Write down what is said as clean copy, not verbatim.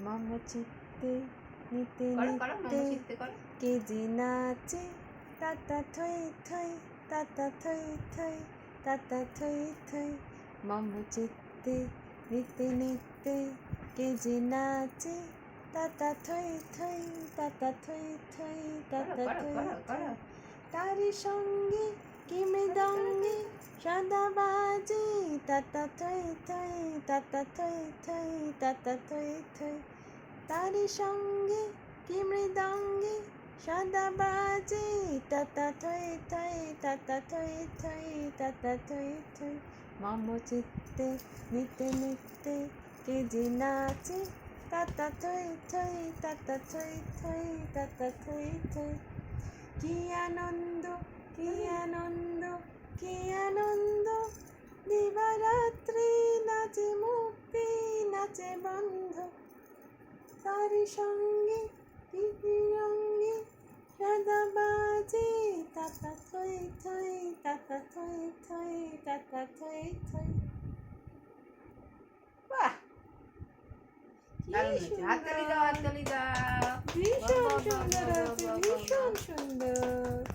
মম চিত্তে নিতে নিতে কে যে নাচে তাতা থই থই তাতা থই থই তাতা থই থই মম চিত্তে নিতে নিতে কে যে নাচে তাতা থই থই তাতা থই থই তাতা থই থই তারি সঙ্গে কি মৃদঙ্গে সদা বাজে তাতা থই থই তাতা থই থই তাতা থই থই তারি সঙ্গে কি মৃদঙ্গে সদা বাজে তাতা থই থই তাতা থই থই তাতা থই থই মম চিত্তে নিতে নিতে কে যে নাচে তাতা থই থই তাতা থই থই তাতা থই থই কি আনন্দ কি আনন্দ কি আনন্দ দিবারাত্রি নাচে মুক্তি নাচে বন্ধ তারি সঙ্গে কি রঙ্গে সদা বাজে তাতা থই থই তাতা থই থই তাতা থই থই। বাহ, হাততালি দাও, হাততালি দাও। ভীষণ সুন্দর, ভীষণ সুন্দর।